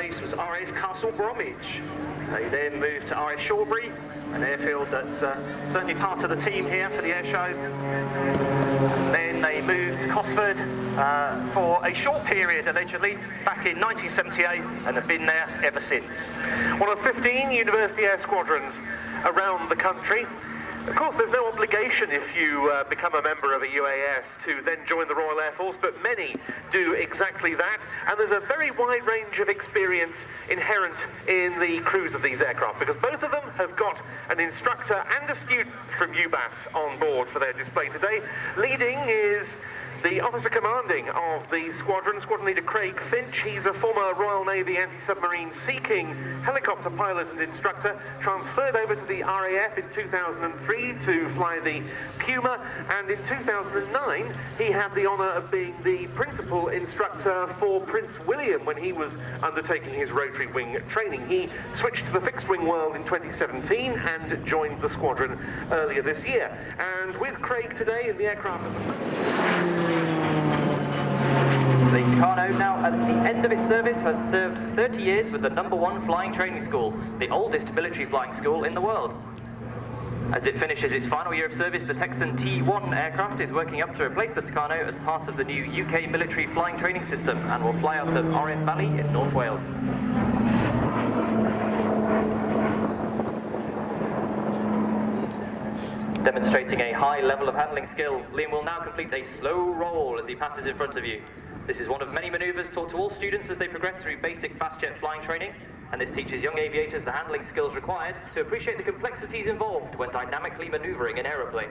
base was RAF Castle Bromwich. They then moved to RAF Shawbury, an airfield that's certainly part of the team here for the air show. Then they moved to Cosford for a short period, allegedly, back in 1978, and have been there ever since. One of 15 University Air Squadrons around the country. Of course, there's no obligation if you become a member of a UAS to then join the Royal Air Force, but many do exactly that, and there's a very wide range of experience inherent in the crews of these aircraft, because both of them have got an instructor and a student from UBAS on board for their display today. Leading is the officer commanding of the squadron, Squadron Leader Craig Finch. He's a former Royal Navy anti-submarine seeking helicopter pilot and instructor, transferred over to the RAF in 2003 to fly the Puma, and in 2009 he had the honour of being the principal instructor for Prince William when he was undertaking his rotary wing training. He switched to the fixed wing world in 2017 and joined the squadron earlier this year. And with Craig today in the aircraft The Tucano, now at the end of its service, has served 30 years with the #1 flying training school, the oldest military flying school in the world. As it finishes its final year of service, the Texan T-1 aircraft is working up to replace the Tucano as part of the new UK military flying training system and will fly out of RAF Valley in North Wales. Demonstrating a high level of handling skill, Liam will now complete a slow roll as he passes in front of you. This is one of many manoeuvres taught to all students as they progress through basic fast jet flying training, and this teaches young aviators the handling skills required to appreciate the complexities involved when dynamically manoeuvring an aeroplane.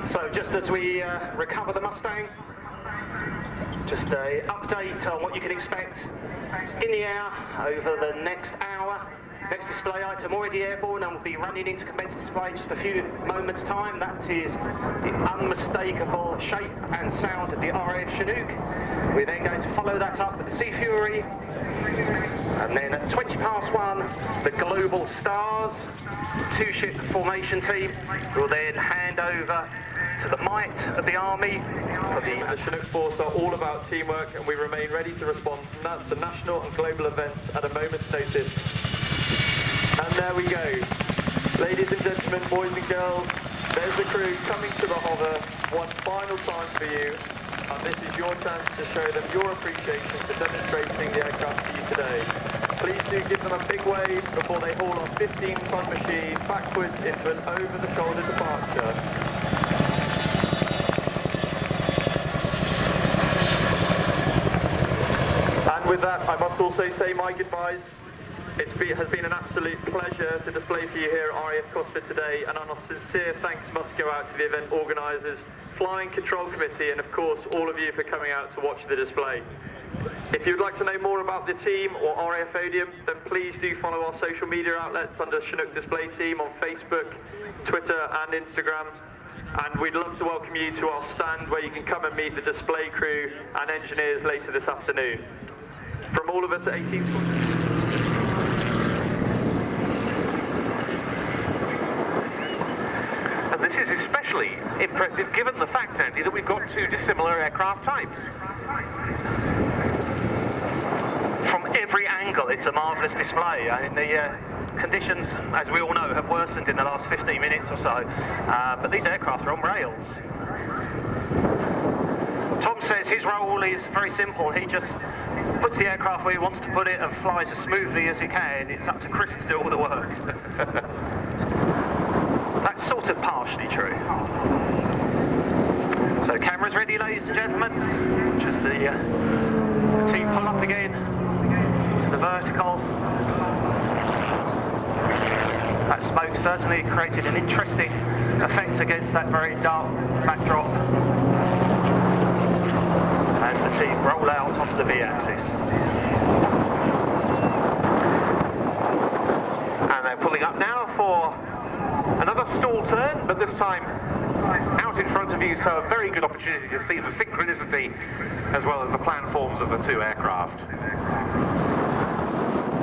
So just as we recover the Mustang, just an update on what you can expect in the air over the next hour. Next display item already airborne and will be running into commence display in just a few moments time. That is the unmistakable shape and sound of the RAF Chinook. We're then going to follow that up with the Sea Fury, and then at 1:20 the Global Stars, two-ship formation team, will then hand over to the might of the Army. The Chinook Force are all about teamwork, and we remain ready to respond to national and global events at a moment's notice. And there we go. Ladies and gentlemen, boys and girls, there's the crew coming to the hover one final time for you. And this is your chance to show them your appreciation for demonstrating the aircraft to you today. Please do give them a big wave before they haul our 15-ton machine backwards into an over-the-shoulder departure. And with that, I must also say my goodbyes. It has been an absolute pleasure to display for you here at RAF Cosford today, and our sincere thanks must go out to the event organisers, Flying Control Committee, and of course all of you for coming out to watch the display. If you'd like to know more about the team or RAF Odium, then please do follow our social media outlets under Chinook Display Team on Facebook, Twitter and Instagram. And we'd love to welcome you to our stand where you can come and meet the display crew and engineers later this afternoon. From all of us at 18th Squadron. And this is especially impressive given the fact, Andy, that we've got two dissimilar aircraft types. From every angle, it's a marvellous display. I mean, the conditions, as we all know, have worsened in the last 15 minutes or so, but these aircraft are on rails. Tom says his role is very simple. He just puts the aircraft where he wants to put it and flies as smoothly as he can. It's up to Chris to do all the work. That's sort of partially true. So cameras ready, ladies and gentlemen. Just the team pull up again to the vertical. That smoke certainly created an interesting effect against that very dark backdrop as the team roll out onto the V-axis. And they're pulling up now for another stall turn, but this time out in front of you, so a very good opportunity to see the synchronicity as well as the planforms of the two aircraft.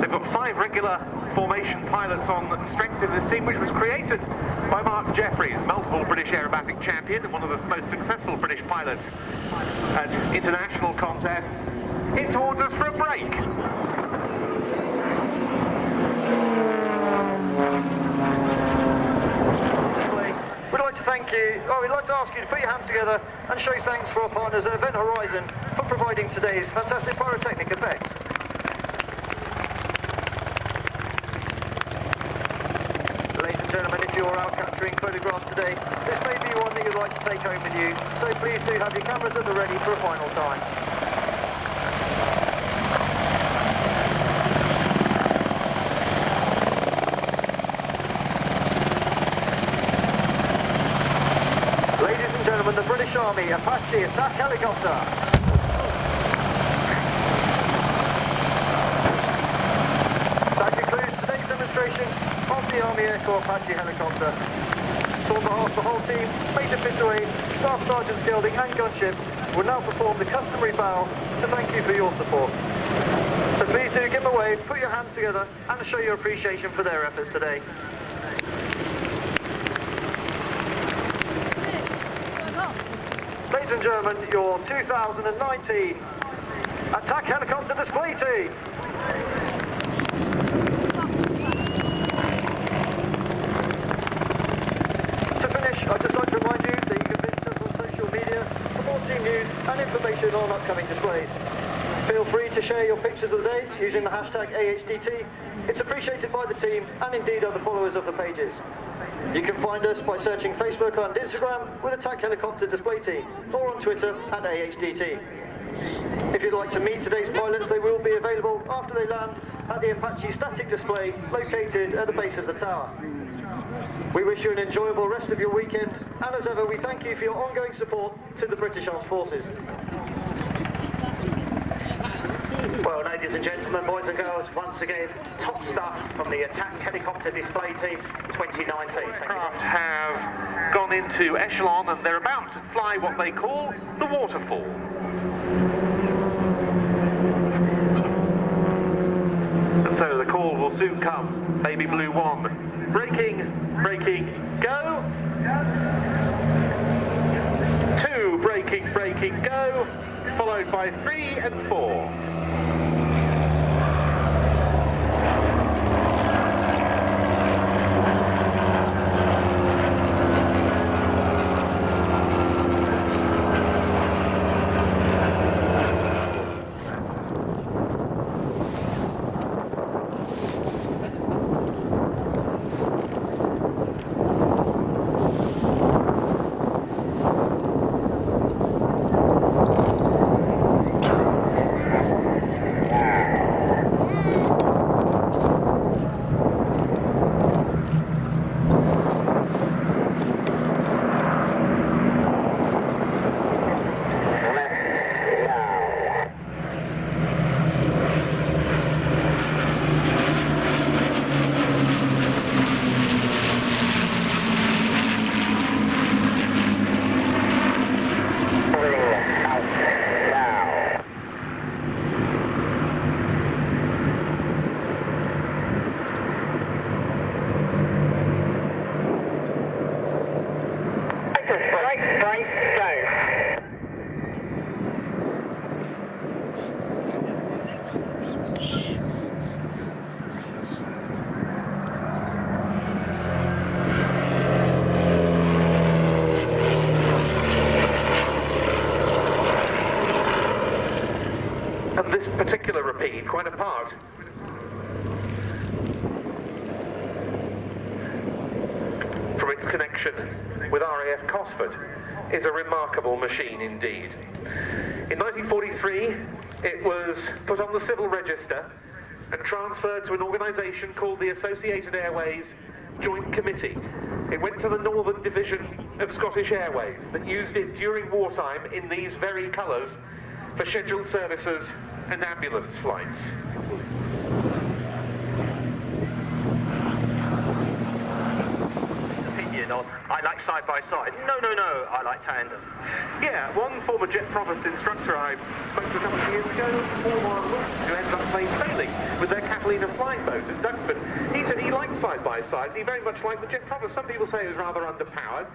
They've got 5 regular formation pilots on strength in this team, which was created by Mark Jeffries, multiple British aerobatic champion and one of the most successful British pilots at international contests. In towards us for a break. We'd like to thank you, we'd like to ask you to put your hands together and show thanks for our partners at Event Horizon for providing today's fantastic pyrotechnic effects. Ladies and gentlemen, if you're out capturing photographs today, this may be one that you'd like to take home with you, so please do have your cameras at the ready for a final time. The British Army Apache attack helicopter. That concludes today's demonstration of the Army Air Corps Apache helicopter. So on behalf of the whole team, Major Fitzway, Staff Sergeant Skelding and Gunship will now perform the customary bow to thank you for your support. So please do give them a wave, put your hands together and show your appreciation for their efforts today. Ladies and gentlemen, your 2019 Attack Helicopter Display Team. To finish, I'd just like to remind you that you can visit us on social media for more team news and information on upcoming displays. Feel free to share your pictures of the day using the hashtag AHDT. It's appreciated by the team and indeed other followers of the pages. You can find us by searching Facebook and Instagram with Attack Helicopter Display Team, or on Twitter at AHDT. If you'd like to meet today's pilots, they will be available after they land at the Apache static display located at the base of the tower. We wish you an enjoyable rest of your weekend, and as ever, we thank you for your ongoing support to the British Armed Forces. Well, ladies and gentlemen, boys and girls, once again, top stuff from the Attack Helicopter Display Team 2019. Aircraft have gone into echelon and they're about to fly what they call the waterfall. And so the call will soon come. Baby Blue 1. Braking, braking, go. 2, braking, braking, go. Followed by 3 and 4. rapide, quite apart. From its connection with RAF Cosford is a remarkable machine indeed. In 1943, it was put on the civil register and transferred to an organisation called the Associated Airways Joint Committee. It went to the Northern Division of Scottish Airways that used it during wartime in these very colours for scheduled services and ambulance flights. I like side-by-side. No, I like tandem. Yeah, one former jet provost instructor I spoke to a couple of years ago, who ends up playing sailing with their Catalina flying boat at Duxford. He said he liked side-by-side, and he very much liked the jet provost. Some people say it was rather underpowered,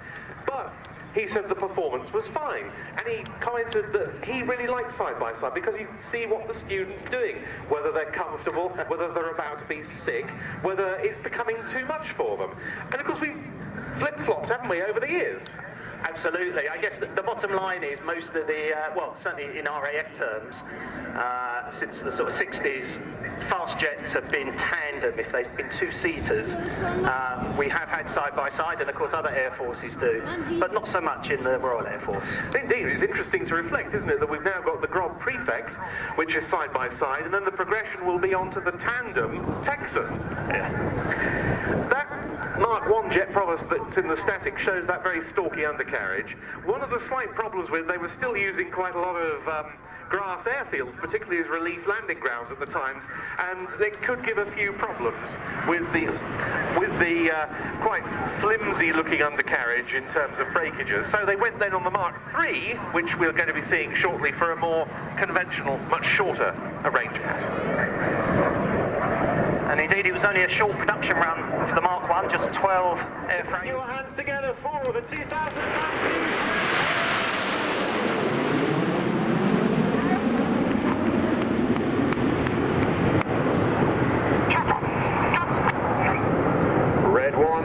but he said the performance was fine, and he commented that he really liked side-by-side because you can see what the student's doing, whether they're comfortable, whether they're about to be sick, whether it's becoming too much for them. And of course we flip-flopped, haven't we, over the years? Absolutely. I guess the bottom line is most of the, well, certainly in RAF terms, since the sort of 60s, fast jets have been tandem if they've been two-seaters. We have had side-by-side, and of course other air forces do, but not so much in the Royal Air Force. Indeed, it's interesting to reflect, isn't it, that we've now got the Grob Prefect, which is side-by-side, and then the progression will be onto the tandem Texan. Yeah. That Mark 1 jet provost that's in the static shows that very stalky undercarriage. One of the slight problems with, they were still using quite a lot of grass airfields, particularly as relief landing grounds at the times, and it could give a few problems with the quite flimsy looking undercarriage in terms of breakages. So they went then on the Mark 3, which we're going to be seeing shortly, for a more conventional, much shorter arrangement. And indeed, it was only a short production run for the Mark 1, just 12 airframes. Put your hands together for the 2019.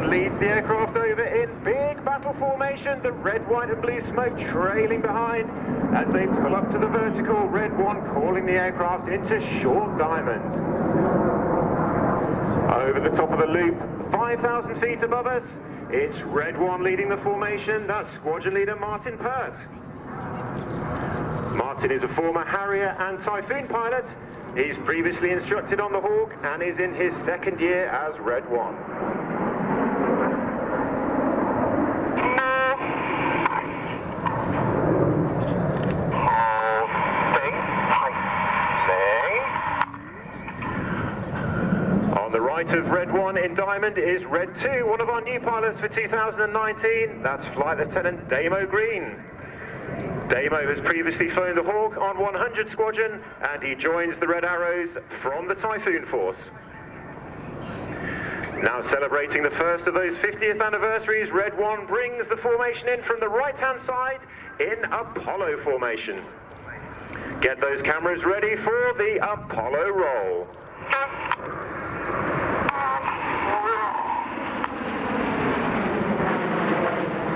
Leads the aircraft over in big battle formation, the red, white and blue smoke trailing behind as they pull up to the vertical. Red 1 calling the aircraft into short diamond. Over the top of the loop, 5,000 feet above us, it's Red 1 leading the formation. That's squadron leader Martin Pert. Martin is a former Harrier and Typhoon pilot. He's previously instructed on the Hawk and is in his second year as Red 1. Of Red 1 in Diamond is Red 2, one of our new pilots for 2019. That's Flight Lieutenant Damo Green. Damo has previously flown the Hawk on 100 Squadron, and he joins the Red Arrows from the Typhoon Force. Now celebrating the first of those 50th anniversaries, Red 1 brings the formation in from the right-hand side in Apollo formation. Get those cameras ready for the Apollo roll.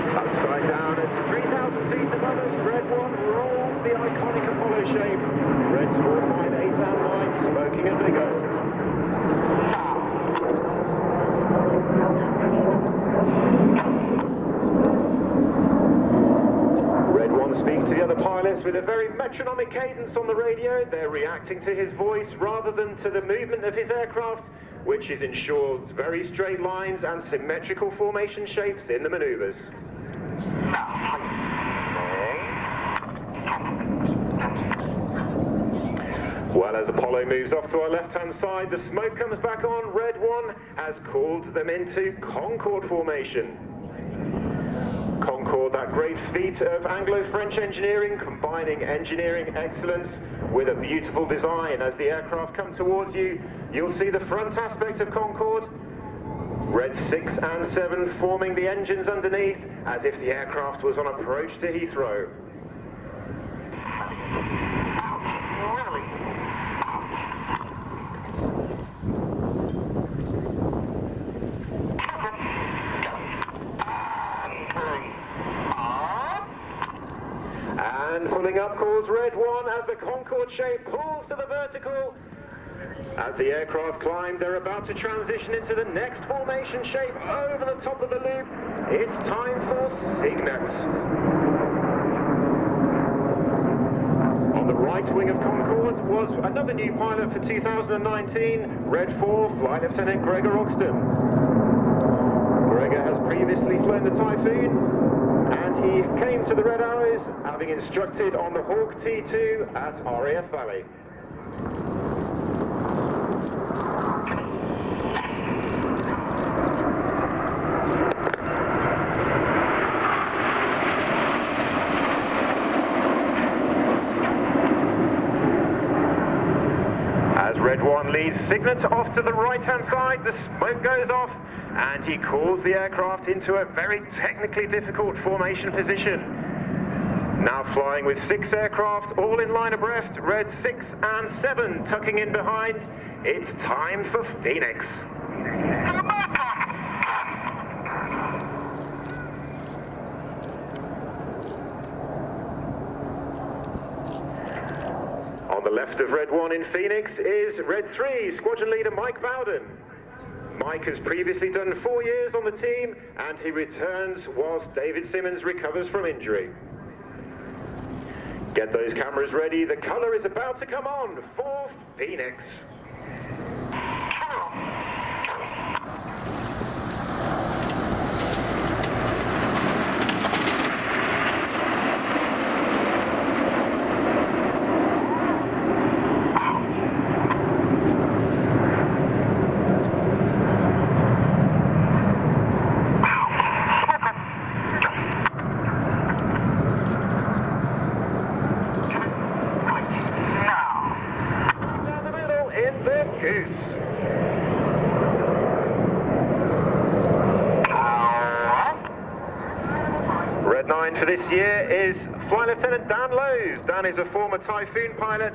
Upside down at 3,000 feet above us, Red 1 rolls the iconic Apollo shape. Reds 4, 5, 8 and 9 smoking as they go. Red 1 speaks to the other pilots with a very metronomic cadence on the radio. They're reacting to his voice rather than to the movement of his aircraft, which is ensured very straight lines and symmetrical formation shapes in the maneuvers. Well, as Apollo moves off to our left-hand side, the smoke comes back on. Red 1 has called them into Concorde formation. Concorde, that great feat of Anglo-French engineering, combining engineering excellence with a beautiful design. As the aircraft come towards you, you'll see the front aspect of Concorde. Red 6 and 7 forming the engines underneath, as if the aircraft was on approach to Heathrow. And pulling up calls Red 1 as the Concorde shape pulls pulls to the vertical. As the aircraft climb, they're about to transition into the next formation shape over the top of the loop. It's time for Cygnet. On the right wing of Concorde was another new pilot for 2019, Red 4 Flight Lieutenant Gregor Ogston. Gregor has previously flown the Typhoon, and he came to the Red Arrows having instructed on the Hawk T2 at RAF Valley. Red 1 leads Cygnet off to the right-hand side, the smoke goes off, and he calls the aircraft into a very technically difficult formation position. Now flying with 6 aircraft, all in line abreast, Red 6 and 7 tucking in behind. It's time for Phoenix. On the left of Red 1 in Phoenix is Red 3, Squadron Leader Mike Bowden. Mike has previously done 4 years on the team, and he returns whilst David Simmons recovers from injury. Get those cameras ready, the colour is about to come on for Phoenix. Red 9 for this year is Flight Lieutenant Dan Lowes. Dan is a former Typhoon pilot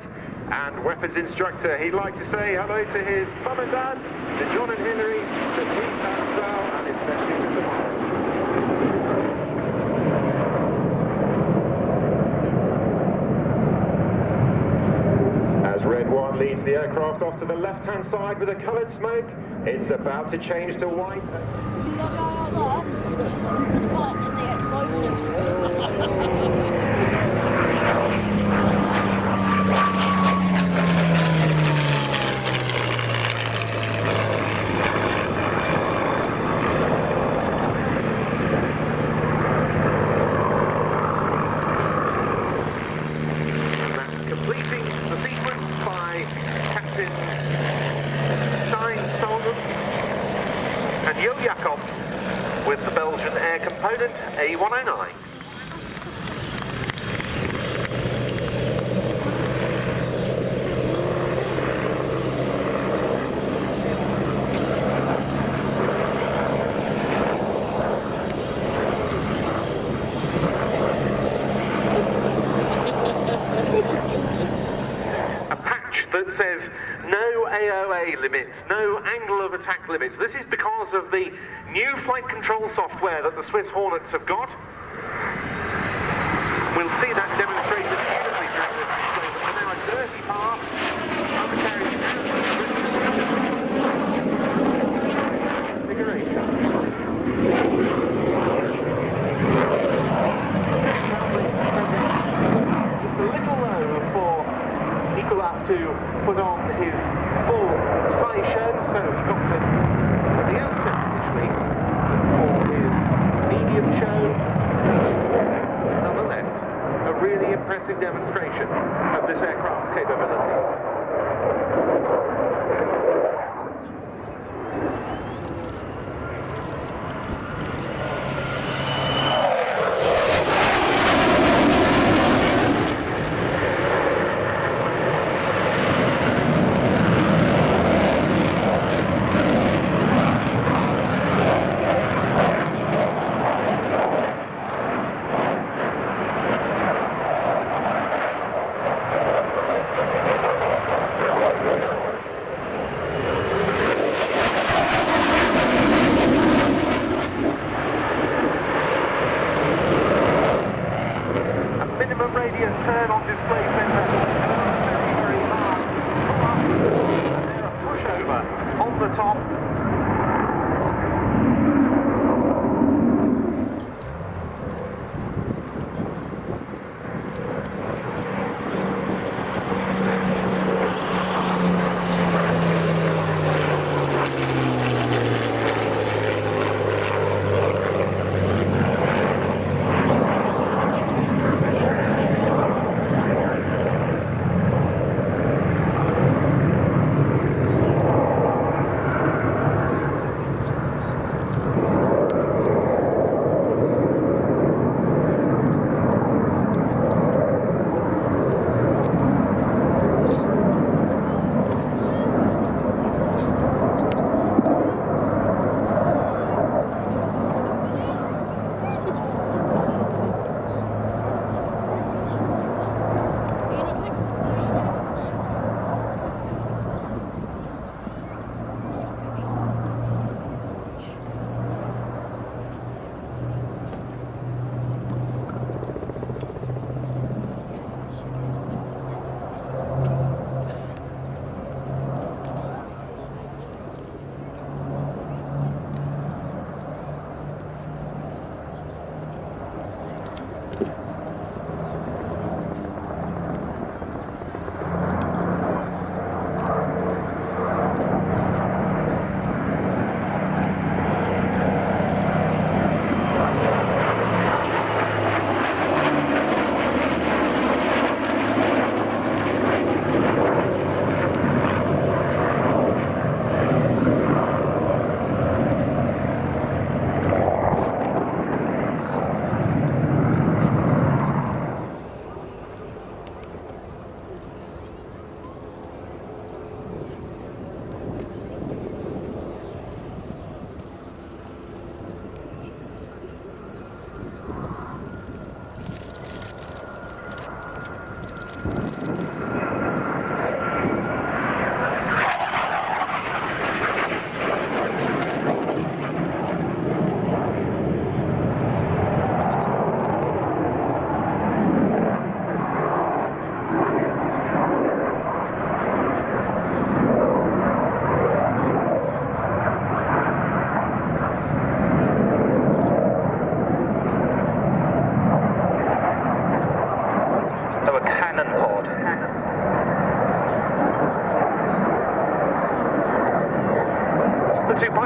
and weapons instructor. He'd like to say hello to his mum and dad, to John and Hillary, to Pete and Sal, and especially to Samara. As Red 1 leads the aircraft off to the left-hand side with a coloured smoke, it's about to change to white. See that guy out there? Just like in the explosions. Completing the sequence by Captain Stein Solomons and Jo Jacobs with the Belgian air component A109. That says no AOA limits, no angle of attack limits. This is because of the new flight control software that the Swiss Hornets have got. We'll see that demonstrated beautifully during this display, but for now a dirty pass. Undercarriage configuration. Just a little low for Nicolas to put on his full fly show, so he's opted at the outset initially for his medium show. Nonetheless, a really impressive demonstration of this aircraft's capabilities.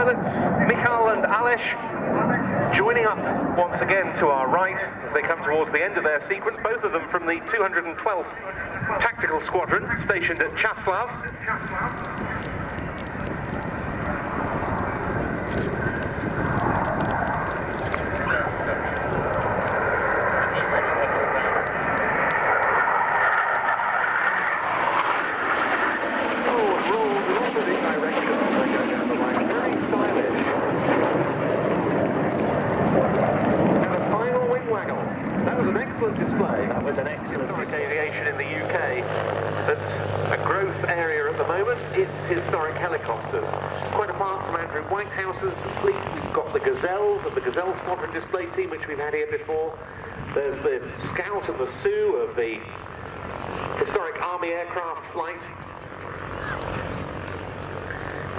pilots Michal and Alesh joining up once again to our right as they come towards the end of their sequence, both of them from the 212th Tactical Squadron stationed at Chaslav. Display. That was an excellent Historic aviation in the UK. That's a growth area at the moment. It's historic helicopters. Quite apart from Andrew Whitehouse's fleet, we've got the Gazelles and the Gazelle Squadron display team, which we've had here before. There's the Scout and the Sioux of the historic Army aircraft flight.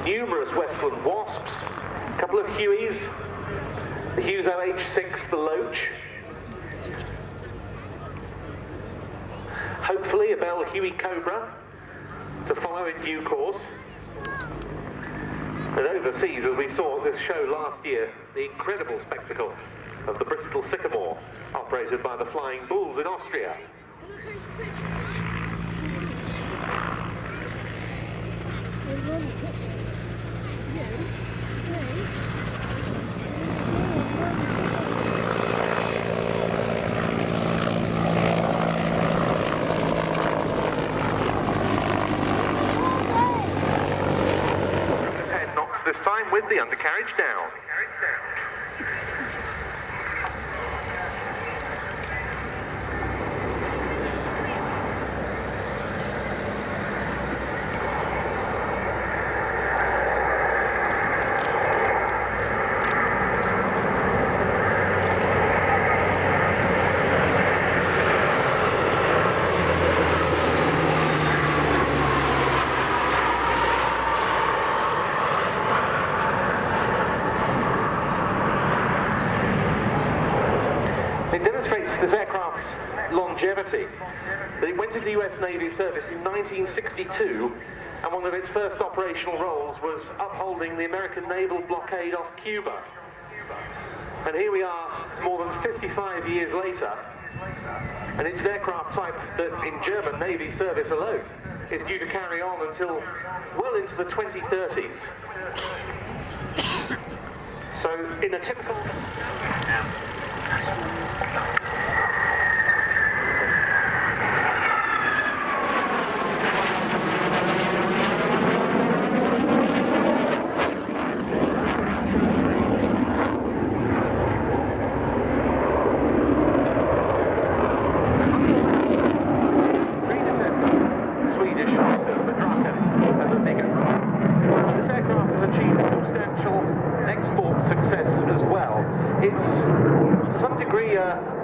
Numerous Westland Wasps. A couple of Hueys. The Hughes OH-6, the Loach. Hopefully a Bell Huey Cobra to follow in due course. And overseas, as we saw at this show last year, the incredible spectacle of the Bristol Sycamore, operated by the Flying Bulls in Austria. This time with the undercarriage down. It demonstrates this aircraft's longevity. It went into US Navy service in 1962, and one of its first operational roles was upholding the American naval blockade off Cuba. And here we are, more than 55 years later, and it's an aircraft type that in German Navy service alone is due to carry on until well into the 2030s. So in a typical...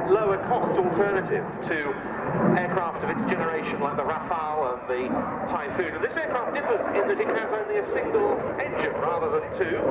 lower cost alternative to aircraft of its generation like the Rafale and the Typhoon. And this aircraft differs in that it has only a single engine rather than two.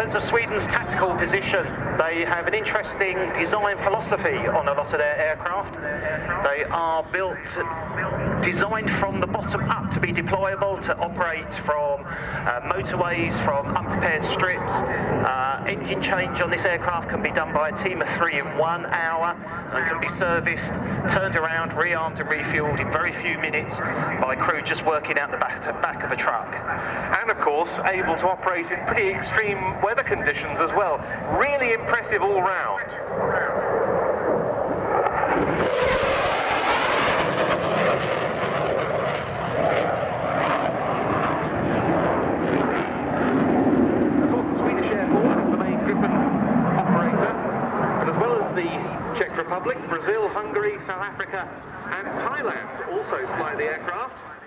Of Sweden's tactical position, they have an interesting design philosophy on a lot of their aircraft. They are built, designed from the bottom up to be deployable, to operate from motorways, from unprepared strips. Engine change on this aircraft can be done by a team of 3 in 1 hour and can be serviced, turned around, rearmed and refueled in very few minutes by crew just working out the back of a truck. And of course, able to operate in pretty extreme weather conditions as well. Really impressive all round. South Africa and Thailand also fly the aircraft.